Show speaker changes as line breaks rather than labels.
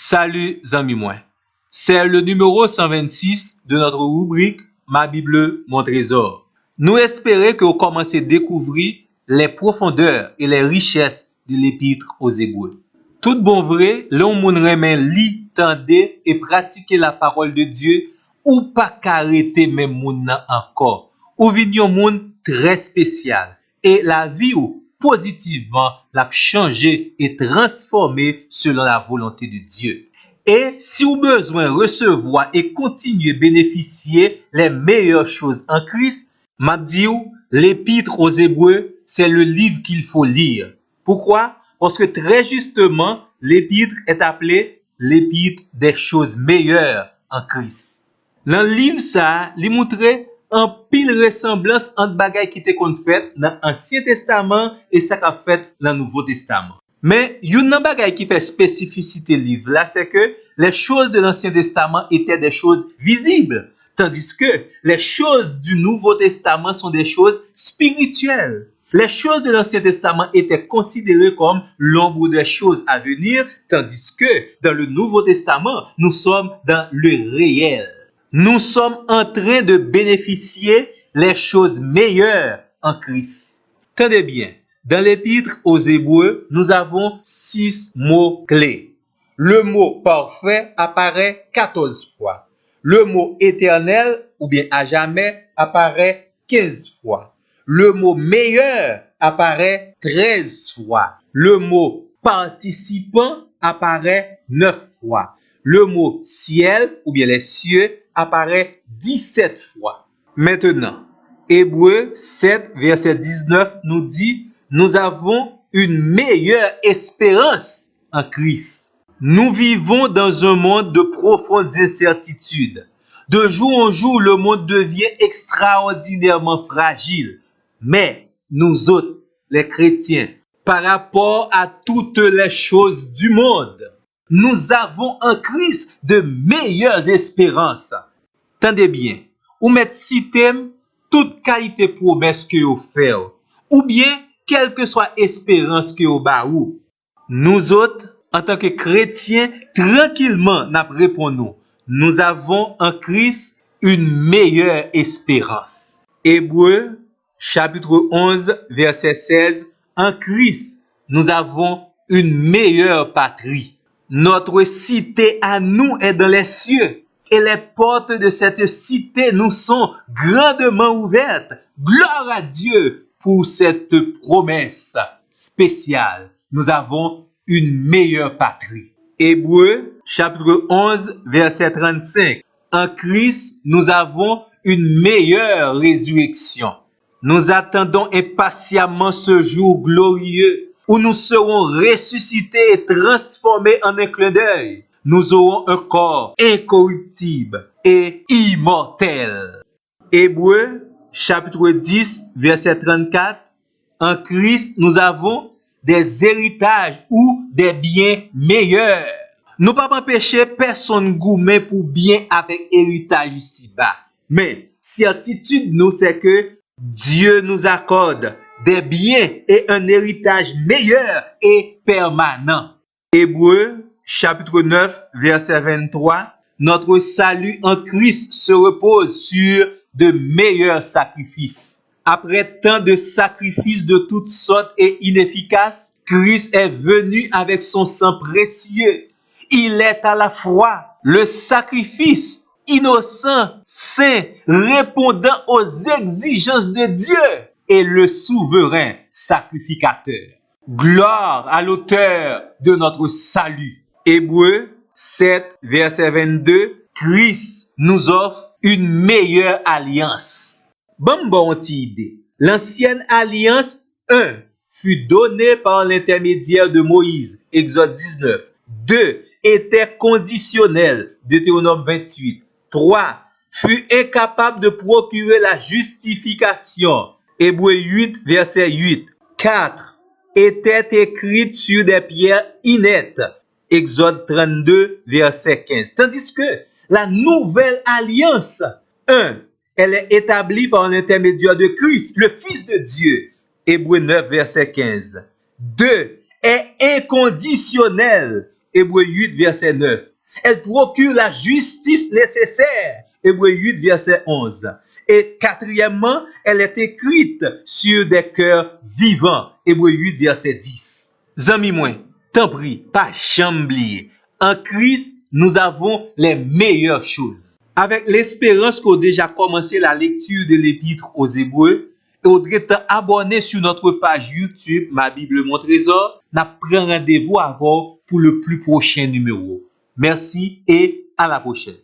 Salut amis moi. C'est le numéro 126 de notre rubrique Ma Bible, mon trésor. Nous espérons que vous commencez à découvrir les profondeurs et les richesses de l'épître aux Hébreux. Tout bon vrai, l'on moun remen li, tende et pratiquer la parole de Dieu ou pas qu'arrêter même moun nan encore. Ou vignon moun très spécial et la vie ou positivement l'a changé et transformé selon la volonté de Dieu. Et si vous avez besoin de recevoir et continuer à bénéficier les meilleures choses en Christ, m'a dit l'épître aux Hébreux, c'est le livre qu'il faut lire. Pourquoi? Parce que très justement, l'épître est appelé l'épître des choses meilleures en Christ. Dans le livre ça, il montre en pile ressemblance entre bagaille qui était fait dans l'Ancien Testament et ça qu'a fait dans le Nouveau Testament. Mais une bagaille qui fait spécificité livre là, c'est que les choses de l'Ancien Testament étaient des choses visibles, tandis que les choses du Nouveau Testament sont des choses spirituelles. Les choses de l'Ancien Testament étaient considérées comme l'ombre des choses à venir, tandis que dans le Nouveau Testament, nous sommes dans le réel. Nous sommes en train de bénéficier les choses meilleures en Christ. Tenez bien, dans l'épître aux Hébreux, nous avons 6 mots clés. Le mot parfait apparaît 14 fois. Le mot éternel ou bien à jamais apparaît 15 fois. Le mot meilleur apparaît 13 fois. Le mot participant apparaît 9 fois. Le mot ciel ou bien les cieux apparaît 17 fois. Maintenant, Hébreux 7, verset 19 nous dit, nous avons une meilleure espérance en Christ. Nous vivons dans un monde de profondes incertitudes. De jour en jour, le monde devient extraordinairement fragile. Mais nous autres, les chrétiens, par rapport à toutes les choses du monde, nous avons en Christ de meilleures espérances. Tendez bien, ou mettez citer toute qualité promesse que vous faites, ou bien quelle que soit espérance que vous baou. Nous autres, en tant que chrétiens, tranquillement, nous répondons, nous avons en Christ une meilleure espérance. Hébreux, chapitre 11, verset 16, en Christ, nous avons une meilleure patrie. Notre cité à nous est dans les cieux et les portes de cette cité nous sont grandement ouvertes. Gloire à Dieu pour cette promesse spéciale. Nous avons une meilleure patrie. Hébreux, chapitre 11, verset 35. En Christ, nous avons une meilleure résurrection. Nous attendons impatiemment ce jour glorieux où nous serons ressuscités et transformés en un clin d'œil. Nous aurons un corps incorruptible et immortel. Hébreux, chapitre 10, verset 34. En Christ, nous avons des héritages ou des biens meilleurs. Nous ne pouvons pas empêcher personne gourmet pour bien avec héritage ici-bas. Mais certitude nous c'est que Dieu nous accorde des biens et un héritage meilleur et permanent. Hébreux, chapitre 9, verset 23. Notre salut en Christ se repose sur de meilleurs sacrifices. Après tant de sacrifices de toutes sortes et inefficaces, Christ est venu avec son sang précieux. Il est à la fois le sacrifice innocent, saint, répondant aux exigences de Dieu et le souverain sacrificateur. Gloire à l'auteur de notre salut. Hébreux 7, verset 22, Christ nous offre une meilleure alliance. Bon idée. L'ancienne alliance 1 fut donnée par l'intermédiaire de Moïse, Exode 19. 2 était conditionnelle, Deutéronome 28. 3 fut incapable de procurer la justification, Hébreux 8, verset 8. 4 était écrite sur des pierres inertes, Exode 32, verset 15. Tandis que la nouvelle alliance 1, elle est établie par l'intermédiaire de Christ, le Fils de Dieu. Hébreux 9, verset 15. 2 est inconditionnelle. Hébreux 8, verset 9. Elle procure la justice nécessaire. Hébreux 8, verset 11. Et quatrièmement, elle est écrite sur des cœurs vivants. Hébreux 8, verset 10. Zami moi, t'en prie, pas chamblier. En Christ, nous avons les meilleures choses. Avec l'espérance qu'on a déjà commencé la lecture de l'épître aux Hébreux, et au abonné sur notre page YouTube, Ma Bible, mon trésor, n'a pris rendez-vous à vous pour le plus prochain numéro. Merci et à la prochaine.